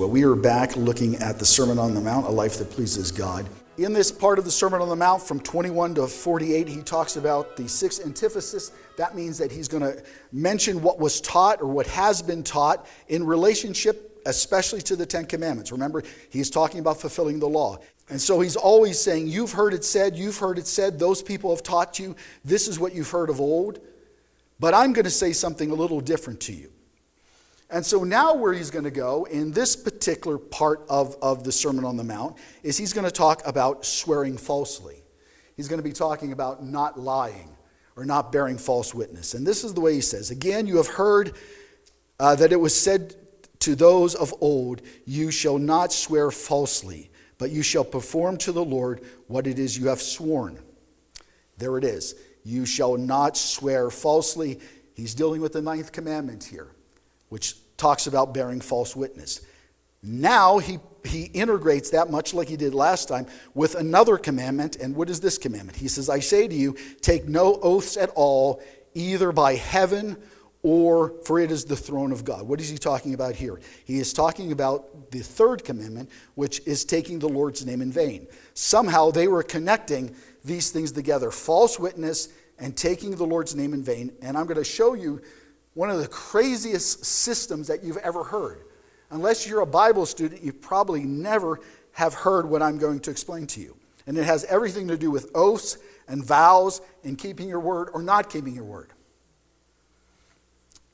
Well, we are back looking at the Sermon on the Mount, a life that pleases God. In this part of the Sermon on the Mount, from 21 to 48, he talks about the six antitheses. That means that he's going to mention what was taught or what has been taught in relationship, especially to the Ten Commandments. Remember, he's talking about fulfilling the law. And so he's always saying, you've heard it said, those people have taught you, this is what you've heard of old. But I'm going to say something a little different to you. And so now where he's going to go in this particular part of the Sermon on the Mount is he's going to talk about swearing falsely. He's going to be talking about not lying or not bearing false witness. And this is the way he says, again, you have heard that it was said to those of old, you shall not swear falsely, but you shall perform to the Lord what it is you have sworn. There it is. You shall not swear falsely. He's dealing with the 9th commandment here, which talks about bearing false witness. Now he integrates that, much like he did last time, with another commandment. And what is this commandment? He says, I say to you, take no oaths at all, either by heaven or for it is the throne of God. What is he talking about here? He is talking about the 3rd commandment, which is taking the Lord's name in vain. Somehow they were connecting these things together, false witness and taking the Lord's name in vain. And I'm going to show you one of the craziest systems that you've ever heard. Unless you're a Bible student, you probably never have heard what I'm going to explain to you. And it has everything to do with oaths and vows and keeping your word or not keeping your word.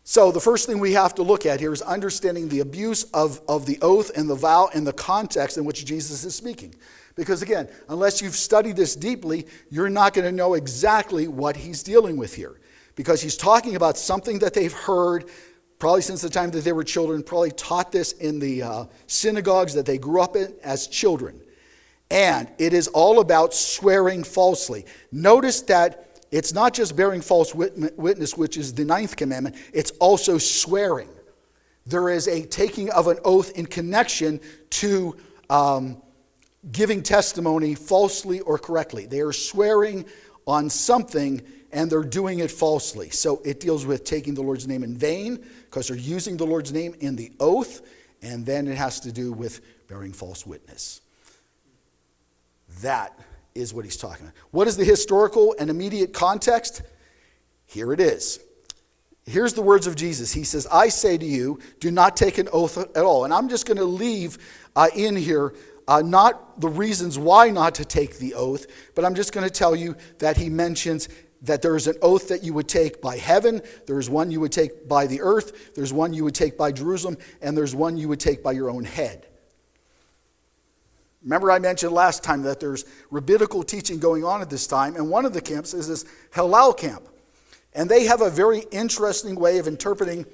So the first thing we have to look at here is understanding the abuse of the oath and the vow and the context in which Jesus is speaking. Because again, unless you've studied this deeply, you're not going to know exactly what he's dealing with here. Because he's talking about something that they've heard probably since the time that they were children, probably taught this in the synagogues that they grew up in as children. And it is all about swearing falsely. Notice that it's not just bearing false witness, which is the 9th commandment. It's also swearing. There is a taking of an oath in connection to giving testimony falsely or correctly. They are swearing on something and they're doing it falsely. So it deals with taking the Lord's name in vain because they're using the Lord's name in the oath. And then it has to do with bearing false witness. That is what he's talking about. What is the historical and immediate context? Here it is. Here's the words of Jesus. He says, I say to you, do not take an oath at all. And I'm just going to leave in here not the reasons why not to take the oath, but I'm just going to tell you that he mentions that there is an oath that you would take by heaven, there is one you would take by the earth, there's one you would take by Jerusalem, and there's one you would take by your own head. Remember I mentioned last time that there's rabbinical teaching going on at this time, and one of the camps is this Hillel camp. And they have a very interesting way of interpreting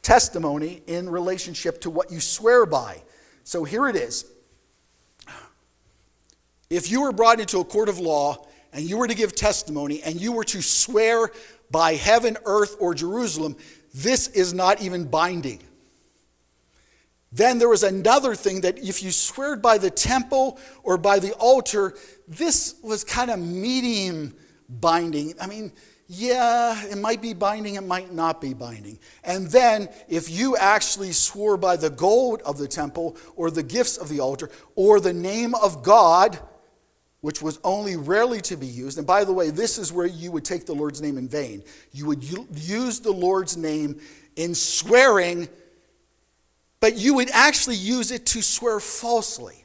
testimony in relationship to what you swear by. So here it is. If you were brought into a court of law and you were to give testimony and you were to swear by heaven, earth, or Jerusalem, this is not even binding. Then there was another thing that if you swear by the temple or by the altar, this was kind of medium binding. I mean, yeah, it might be binding, it might not be binding. And then if you actually swore by the gold of the temple or the gifts of the altar or the name of God, which was only rarely to be used. And by the way, this is where you would take the Lord's name in vain. You would use the Lord's name in swearing, but you would actually use it to swear falsely.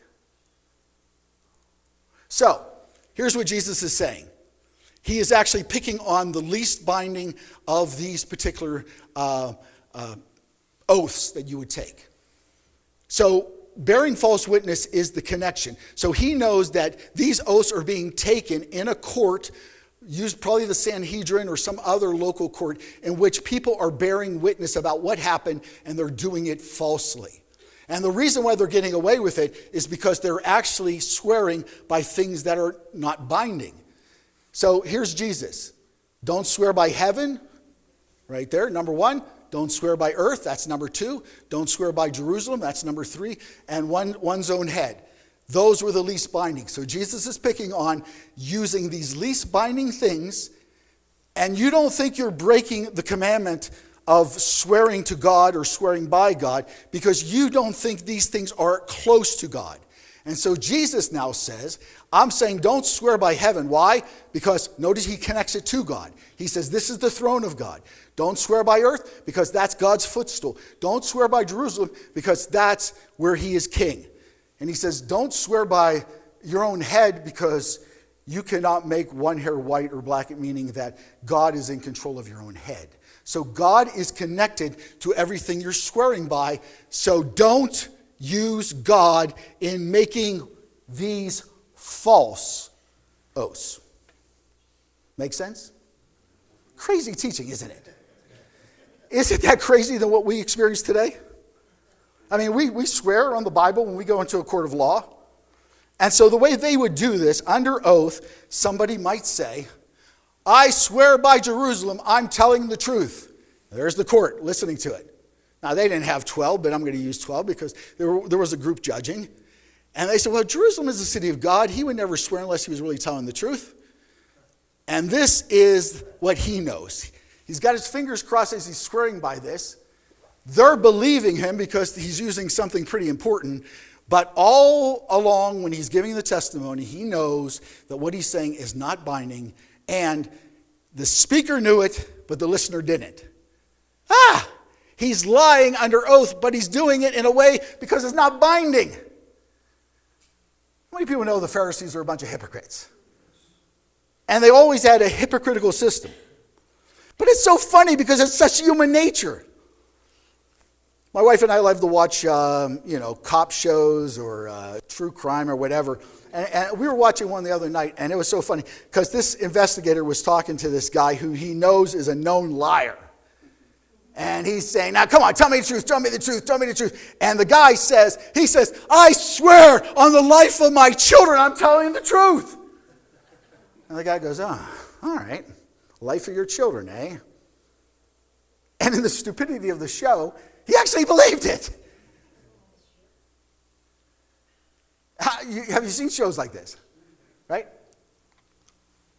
So, here's what Jesus is saying. He is actually picking on the least binding of these particular oaths that you would take. So, bearing false witness is the connection. So he knows that these oaths are being taken in a court, used probably the Sanhedrin or some other local court, in which people are bearing witness about what happened and they're doing it falsely. And the reason why they're getting away with it is because they're actually swearing by things that are not binding. So here's Jesus. Don't swear by heaven, right there, number 1. Don't swear by earth, that's number 2. Don't swear by Jerusalem, that's number 3. And one's own head. Those were the least binding. So Jesus is picking on using these least binding things, and you don't think you're breaking the commandment of swearing to God or swearing by God because you don't think these things are close to God. And so Jesus now says, I'm saying don't swear by heaven. Why? Because notice he connects it to God. He says this is the throne of God. Don't swear by earth because that's God's footstool. Don't swear by Jerusalem because that's where he is king. And he says don't swear by your own head because you cannot make one hair white or black, meaning that God is in control of your own head. So God is connected to everything you're swearing by. So don't use God in making these false oaths. Make sense? Crazy teaching, isn't it? Isn't that crazy than what we experience today? I mean, we swear on the Bible when we go into a court of law. And so the way they would do this, under oath, somebody might say, I swear by Jerusalem, I'm telling the truth. There's the court listening to it. Now, they didn't have 12, but I'm going to use 12 because there was a group judging. And they said, well, Jerusalem is the city of God. He would never swear unless he was really telling the truth. And this is what he knows. He's got his fingers crossed as he's swearing by this. They're believing him because he's using something pretty important. But all along when he's giving the testimony, he knows that what he's saying is not binding. And the speaker knew it, but the listener didn't. He's lying under oath, but he's doing it in a way because it's not binding. How many people know the Pharisees are a bunch of hypocrites? And they always had a hypocritical system. But it's so funny because it's such human nature. My wife and I love to watch, cop shows or true crime or whatever. And we were watching one the other night, and it was so funny because this investigator was talking to this guy who he knows is a known liar. And he's saying, now come on, tell me the truth, tell me the truth, tell me the truth. And the guy says, I swear on the life of my children, I'm telling the truth. And the guy goes, oh, all right, life of your children, eh? And in the stupidity of the show, he actually believed it. Have you seen shows like this? Right?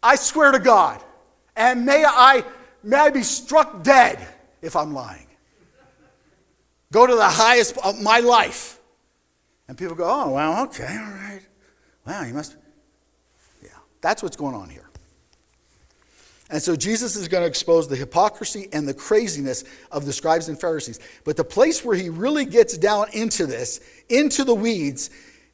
I swear to God, and may I be struck dead if I'm lying. Go to the highest of my life. And people go, oh, well, okay, all right. Wow, you must. Yeah, that's what's going on here. And so Jesus is going to expose the hypocrisy and the craziness of the scribes and Pharisees. But the place where he really gets down into this, into the weeds,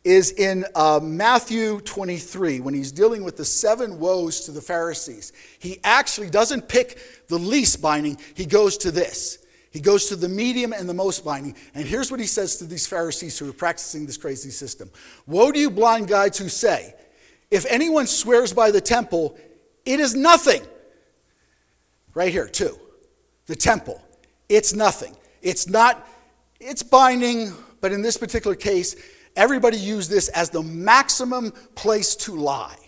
is in Matthew 23, when he's dealing with the 7 woes to the Pharisees. He actually doesn't pick the least binding. He goes to this. He goes to the medium and the most binding. And here's what he says to these Pharisees who are practicing this crazy system. Woe to you blind guides who say, if anyone swears by the temple, it is nothing. Right here, too. The temple. It's nothing. It's not, it's binding, but in this particular case, everybody used this as the maximum place to lie.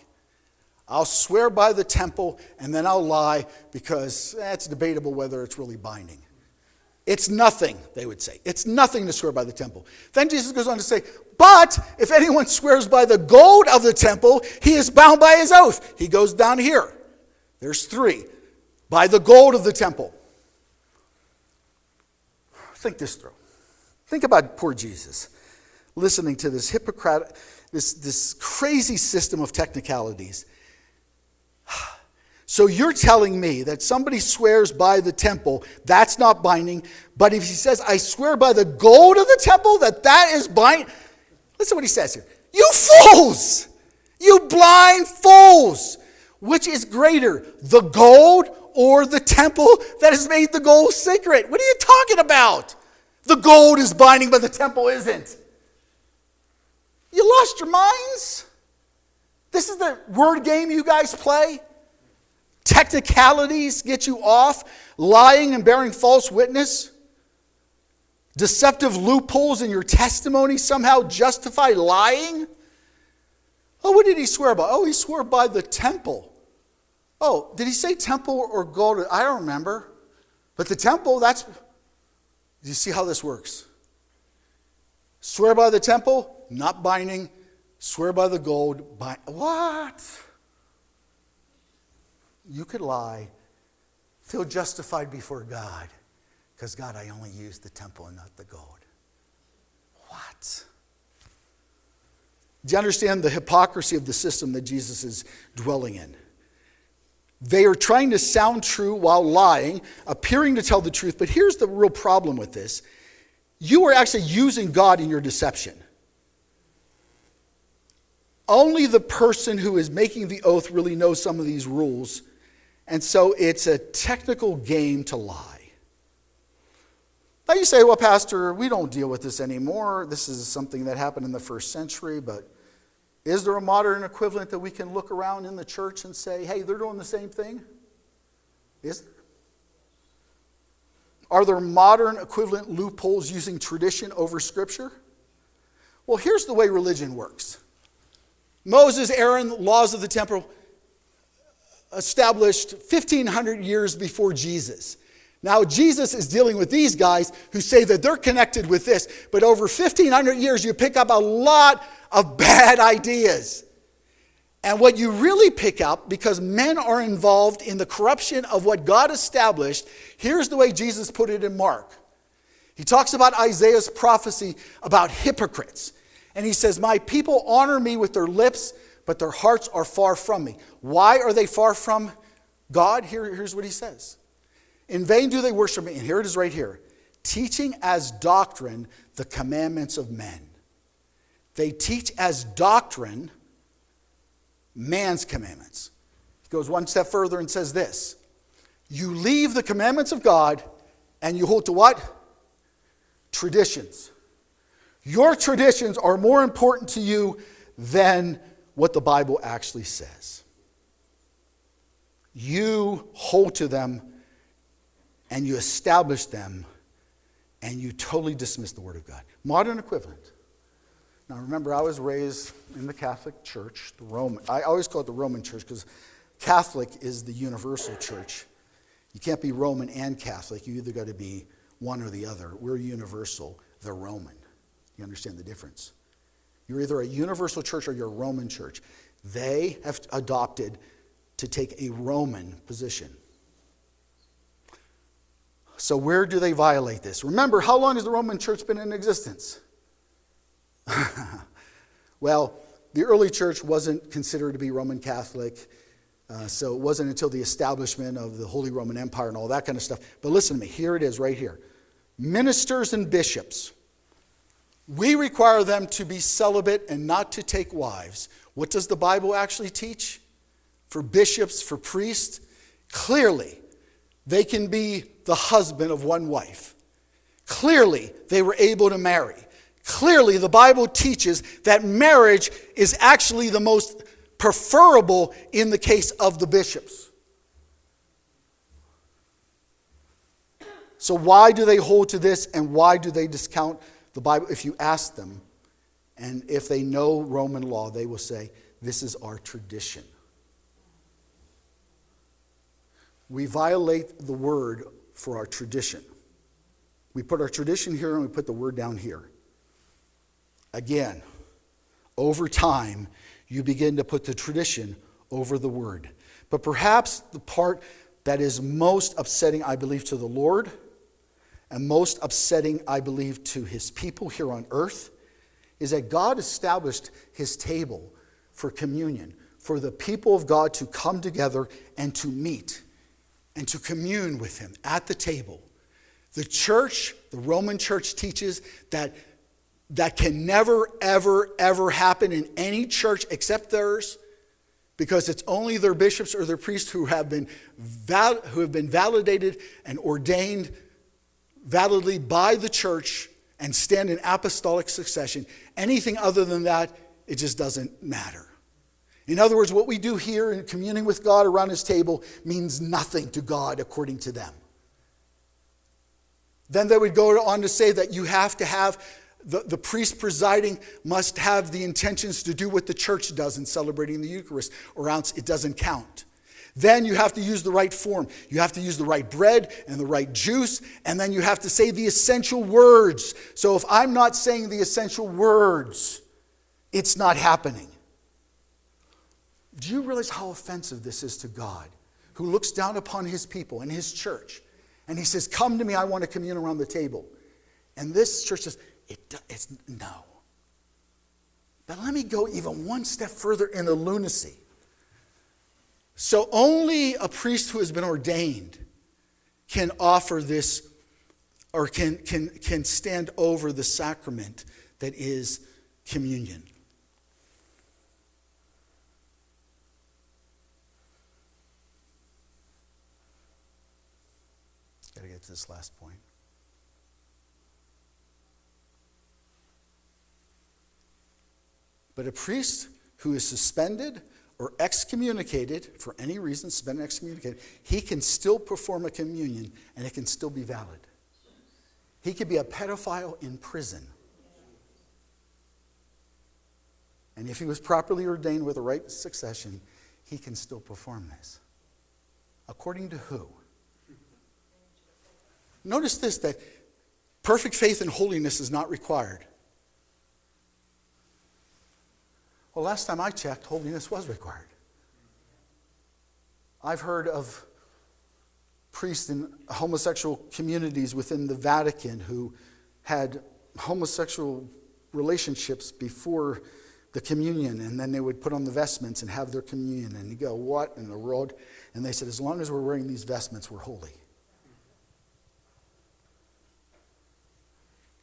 I'll swear by the temple and then I'll lie because it's debatable whether it's really binding. It's nothing, they would say. It's nothing to swear by the temple. Then Jesus goes on to say, but if anyone swears by the gold of the temple, he is bound by his oath. He goes down here. There's 3. By the gold of the temple. Think this through. Think about poor Jesus listening to this hypocrite, this crazy system of technicalities. So you're telling me that somebody swears by the temple, that's not binding, but if he says, I swear by the gold of the temple, that is binding. Listen to what he says here. You fools! You blind fools! Which is greater, the gold or the temple that has made the gold sacred? What are you talking about? The gold is binding, but the temple isn't. You lost your minds? This is the word game you guys play? Technicalities get you off. Lying and bearing false witness. Deceptive loopholes in your testimony somehow justify lying. Oh, what did he swear by? Oh, he swore by the temple. Oh, did he say temple or gold? I don't remember. But the temple, do you see how this works? Swear by the temple, not binding. Swear by the gold, what? You could lie, feel justified before God, Because, God, I only used the temple and not the gold. What? Do you understand the hypocrisy of the system that Jesus is dwelling in? They are trying to sound true while lying, appearing to tell the truth. But here's the real problem with this. You are actually using God in your deception. Only the person who is making the oath really knows some of these rules. And so it's a technical game to lie. Now you say, well, Pastor, we don't deal with this anymore. This is something that happened in the first century, but is there a modern equivalent that we can look around in the church and say, hey, they're doing the same thing? Is there? Are there modern equivalent loopholes using tradition over Scripture? Well, here's the way religion works. Moses, Aaron, laws of the temple established 1,500 years before Jesus. Now, Jesus is dealing with these guys who say that they're connected with this. But over 1,500 years, you pick up a lot of bad ideas. And what you really pick up, because men are involved in the corruption of what God established, here's the way Jesus put it in Mark. He talks about Isaiah's prophecy about hypocrites. And he says, my people honor me with their lips, but their hearts are far from me. Why are they far from God? Here's what he says. In vain do they worship me. And here it is right here. Teaching as doctrine the commandments of men. They teach as doctrine man's commandments. He goes one step further and says this. You leave the commandments of God and you hold to what? Traditions. Your traditions are more important to you than what the Bible actually says. You hold to them and you establish them and you totally dismiss the Word of God. Modern equivalent. Now remember, I was raised in the Catholic Church, the Roman. I always call it the Roman Church because Catholic is the universal church. You can't be Roman and Catholic. You either got to be one or the other. We're universal. They're Roman. You understand the difference? You're either a universal church or you're a Roman church. They have adopted to take a Roman position. So where do they violate this? Remember, how long has the Roman church been in existence? Well, the early church wasn't considered to be Roman Catholic, so it wasn't until the establishment of the Holy Roman Empire and all that kind of stuff. But listen to me, here it is right here. Ministers and bishops, we require them to be celibate and not to take wives. What does the Bible actually teach? For bishops, for priests, clearly they can be the husband of one wife. Clearly they were able to marry. Clearly, the Bible teaches that marriage is actually the most preferable in the case of the bishops. So why do they hold to this and why do they discount the Bible? If you ask them, and if they know Roman law, they will say, this is our tradition. We violate the word for our tradition. We put our tradition here and we put the word down here. Again, over time, you begin to put the tradition over the word. But perhaps the part that is most upsetting, I believe, to the Lord, and most upsetting, I believe, to his people here on earth, is that God established his table for communion, for the people of God to come together and to meet and to commune with him at the table. The church, the Roman church, teaches that can never, ever, ever happen in any church except theirs, because it's only their bishops or their priests who have been validated and ordained validly by the church and stand in apostolic succession. Anything other than that, it just doesn't matter. In other words, what we do here in communing with God around his table means nothing to God according to them. Then they would go on to say that you have to have the priest presiding must have the intentions to do what the church does in celebrating the Eucharist, or else it doesn't count. Then you have to use the right form. You have to use the right bread and the right juice, and then you have to say the essential words. So if I'm not saying the essential words, it's not happening. Do you realize how offensive this is to God, who looks down upon his people and his church And he says, come to me, I want to commune around the table. And this church says, it's no. But let me go even one step further in the lunacy. So only a priest who has been ordained can offer this, or can stand over the sacrament that is communion. Got to get to this last point. But a priest who is suspended or excommunicated, for any reason, suspended, excommunicated, he can still perform a communion and it can still be valid. He could be a pedophile in prison. And if he was properly ordained with the right succession, he can still perform this. According to who? Notice this, that perfect faith and holiness is not required. Well, last time I checked, holiness was required. I've heard of priests in homosexual communities within the Vatican who had homosexual relationships before the communion, and then they would put on the vestments and have their communion. And you go, what in the world? And they said, as long as we're wearing these vestments, we're holy.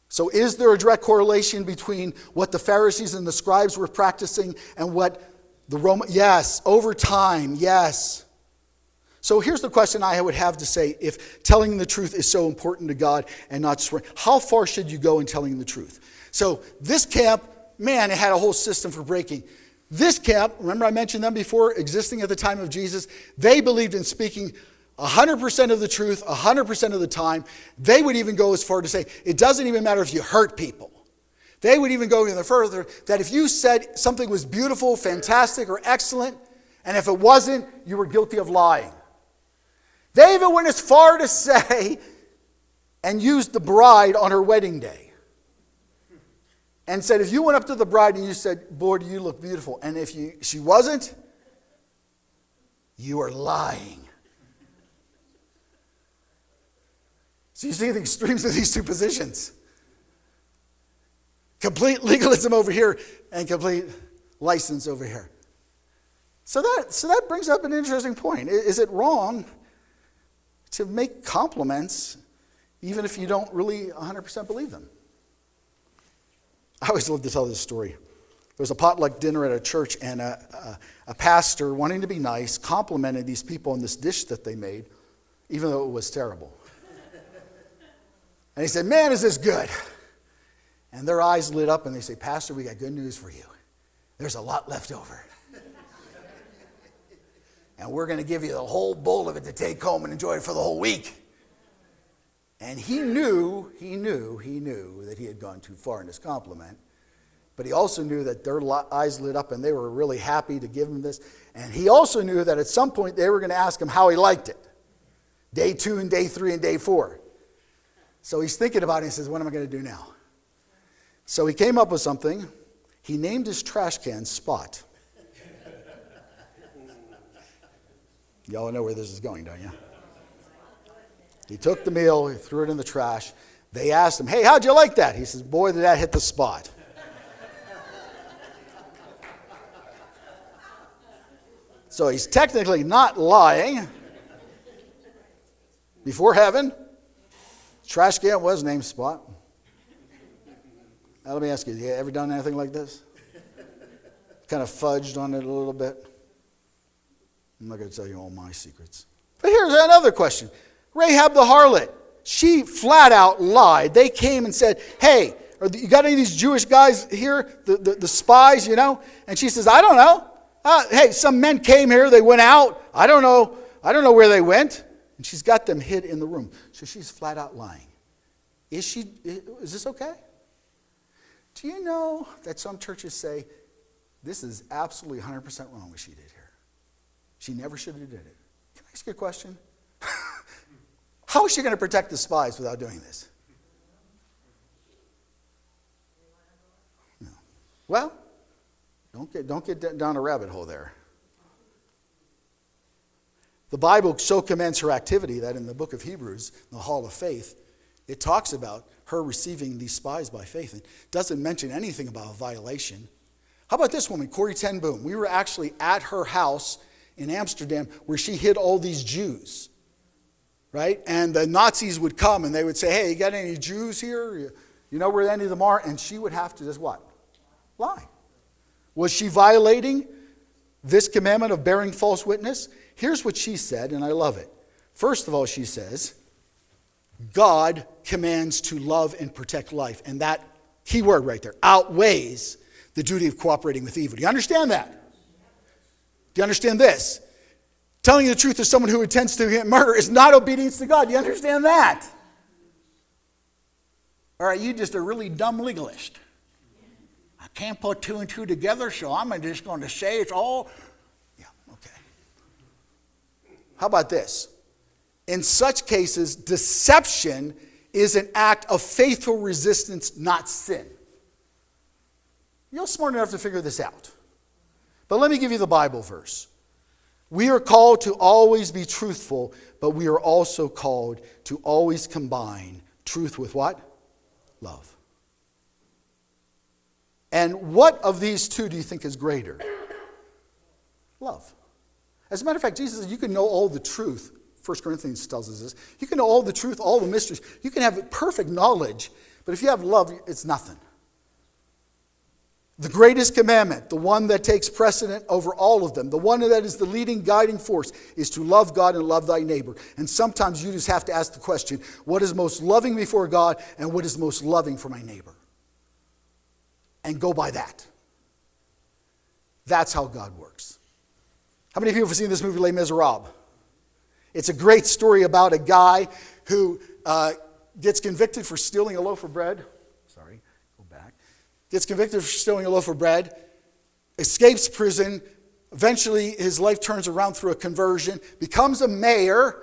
So is there a direct correlation between what the Pharisees and the scribes were practicing and what the Roman... Yes, over time, yes. So here's the question I would have to say, if telling the truth is so important to God and not swearing, how far should you go in telling the truth? So this camp, man, it had a whole system for breaking. This camp, remember I mentioned them before, existing at the time of Jesus, they believed in speaking 100% of the truth, 100% of the time. They would even go as far to say, it doesn't even matter if you hurt people. They would even go even further, that if you said something was beautiful, fantastic, or excellent, and if it wasn't, you were guilty of lying. They even went as far to say, and used the bride on her wedding day. And said, if you went up to the bride and you said, boy, do you look beautiful, and if she wasn't, you are lying. So you see the extremes of these two positions. Complete legalism over here and complete license over here. So that brings up an interesting point. Is it wrong to make compliments even if you don't really 100% believe them? I always love to tell this story. There was a potluck dinner at a church, and a pastor, wanting to be nice, complimented these people on this dish that they made, even though it was terrible. And he said, man, is this good? And their eyes lit up and they say, Pastor, we got good news for you. There's a lot left over. And we're going to give you the whole bowl of it to take home and enjoy it for the whole week. And he knew that he had gone too far in his compliment. But he also knew that their eyes lit up and they were really happy to give him this. And he also knew that at some point they were going to ask him how he liked it. Day 2 and day 3 and day 4. So he's thinking about it and he says, what am I going to do now? So he came up with something. He named his trash can Spot. Y'all know where this is going, don't you? He took the meal, he threw it in the trash. They asked him, hey, how'd you like that? He says, boy, did that hit the spot. So he's technically not lying. Before heaven, trash can was named Spot. Now let me ask you, have you ever done anything like this? Kind of fudged on it a little bit? I'm not going to tell you all my secrets. But here's another question. Rahab the harlot, she flat out lied. They came and said, hey, you got any of these Jewish guys here, the spies, you know? And she says, I don't know. Hey, some men came here, they went out. I don't know where they went. And she's got them hid in the room. So she's flat out lying. Is this okay? Do you know that some churches say, this is absolutely 100% wrong what she did here. She never should have did it. Can I ask you a question? How is she going to protect the spies without doing this? No. Well, don't get down a rabbit hole there. The Bible so commends her activity that in the book of Hebrews, the Hall of Faith, it talks about her receiving these spies by faith. It doesn't mention anything about a violation. How about this woman, Corrie ten Boom? We were actually at her house in Amsterdam where she hid all these Jews, right? And the Nazis would come and they would say, hey, you got any Jews here? You know where any of them are? And she would have to just what? Lie. Was she violating this commandment of bearing false witness? Here's what she said, and I love it. First of all, she says, God commands to love and protect life. And that key word right there, outweighs the duty of cooperating with evil. Do you understand that? Do you understand this? Telling the truth to someone who intends to commit murder is not obedience to God. Do you understand that? All right, you just a really dumb legalist. I can't put two and two together, so I'm just going to say it's all... Yeah, okay. How about this? In such cases, deception is an act of faithful resistance, not sin. You're smart enough to figure this out. But let me give you the Bible verse. We are called to always be truthful, but we are also called to always combine truth with what? Love. And what of these two do you think is greater? Love. As a matter of fact, Jesus said you can know all the truth. 1 Corinthians tells us this. You can know all the truth, all the mysteries. You can have perfect knowledge, but if you have love, it's nothing. The greatest commandment, the one that takes precedent over all of them, the one that is the leading guiding force, is to love God and love thy neighbor. And sometimes you just have to ask the question, what is most loving before God and what is most loving for my neighbor? And go by that. That's how God works. How many people have seen this movie, Les Miserables? It's a great story about a guy who gets convicted for stealing a loaf of bread. Sorry, go back. Gets convicted for stealing a loaf of bread, escapes prison. Eventually, his life turns around through a conversion, becomes a mayor,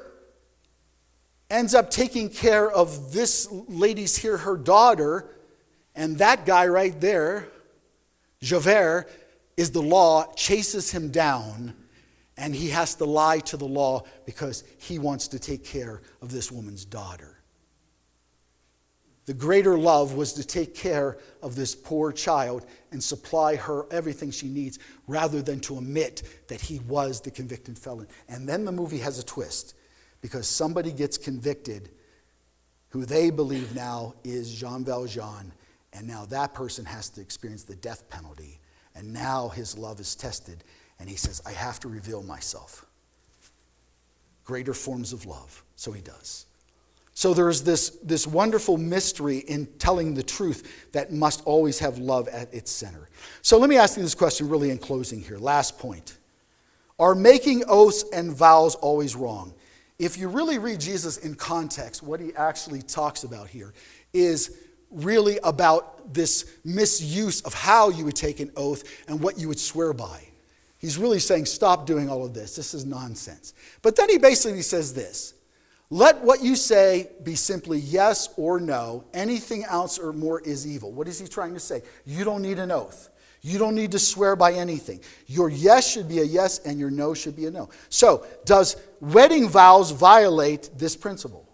ends up taking care of this lady's here, her daughter, and that guy right there, Javert, is the law, chases him down, and he has to lie to the law because he wants to take care of this woman's daughter. The greater love was to take care of this poor child and supply her everything she needs rather than to admit that he was the convicted felon. And then the movie has a twist because somebody gets convicted who they believe now is Jean Valjean, and now that person has to experience the death penalty. And now his love is tested. And he says, I have to reveal myself. Greater forms of love. So he does. So there is this wonderful mystery in telling the truth that must always have love at its center. So let me ask you this question really in closing here. Last point. Are making oaths and vows always wrong? If you really read Jesus in context, what he actually talks about here is really about this misuse of how you would take an oath and what you would swear by. He's really saying, stop doing all of this. This is nonsense. But then he basically says this. Let what you say be simply yes or no. Anything else or more is evil. What is he trying to say? You don't need an oath. You don't need to swear by anything. Your yes should be a yes and your no should be a no. So, does wedding vows violate this principle?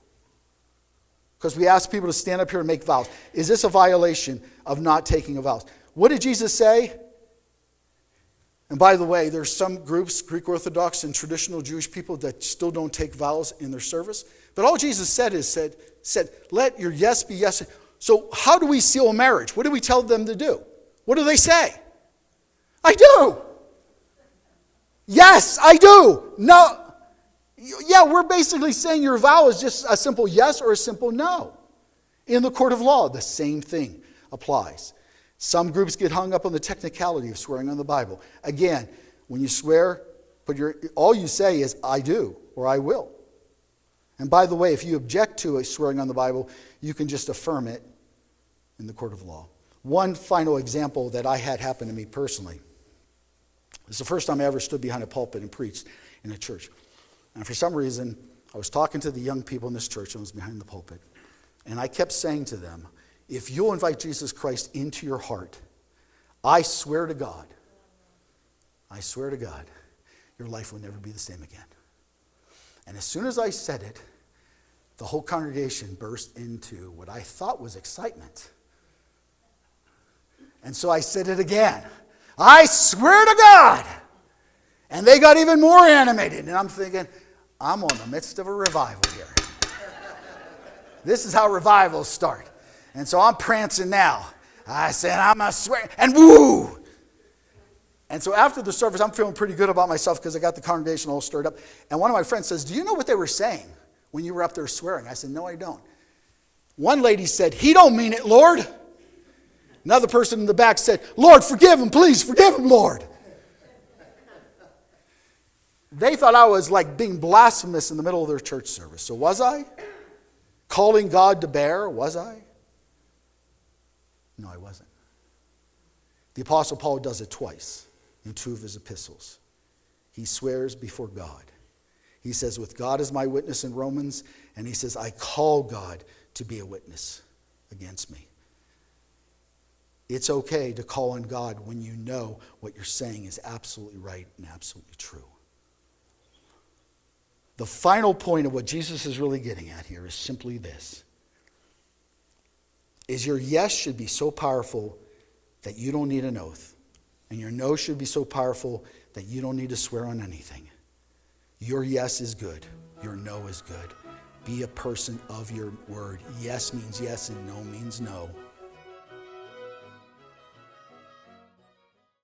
Because we ask people to stand up here and make vows. Is this a violation of not taking a vow? What did Jesus say? And by the way, there's some groups, Greek Orthodox and traditional Jewish people, that still don't take vows in their service. But all Jesus said is, said, let your yes be yes. So how do we seal a marriage? What do we tell them to do? What do they say? I do. Yes, I do. No. Yeah, we're basically saying your vow is just a simple yes or a simple no. In the court of law, the same thing applies. Some groups get hung up on the technicality of swearing on the Bible. Again, when you swear, all you say is, I do, or I will. And by the way, if you object to a swearing on the Bible, you can just affirm it in the court of law. One final example that I had happen to me personally. It's the first time I ever stood behind a pulpit and preached in a church. And for some reason, I was talking to the young people in this church and I was behind the pulpit. And I kept saying to them, if you'll invite Jesus Christ into your heart, I swear to God, your life will never be the same again. And as soon as I said it, the whole congregation burst into what I thought was excitement. And so I said it again. I swear to God. And they got even more animated. And I'm thinking, I'm on the midst of a revival here. This is how revivals start. And so I'm prancing now. I said, I'm going to swear. And woo! And so after the service, I'm feeling pretty good about myself because I got the congregation all stirred up. And one of my friends says, do you know what they were saying when you were up there swearing? I said, no, I don't. One lady said, he don't mean it, Lord. Another person in the back said, Lord, forgive him, please, forgive him, Lord. They thought I was like being blasphemous in the middle of their church service. So was I? Calling God to bear, was I? No, I wasn't. The Apostle Paul does it twice in 2 of his epistles. He swears before God. He says, with God as my witness in Romans, and he says, I call God to be a witness against me. It's okay to call on God when you know what you're saying is absolutely right and absolutely true. The final point of what Jesus is really getting at here is simply this. Is your yes should be so powerful that you don't need an oath. And your no should be so powerful that you don't need to swear on anything. Your yes is good. Your no is good. Be a person of your word. Yes means yes and no means no.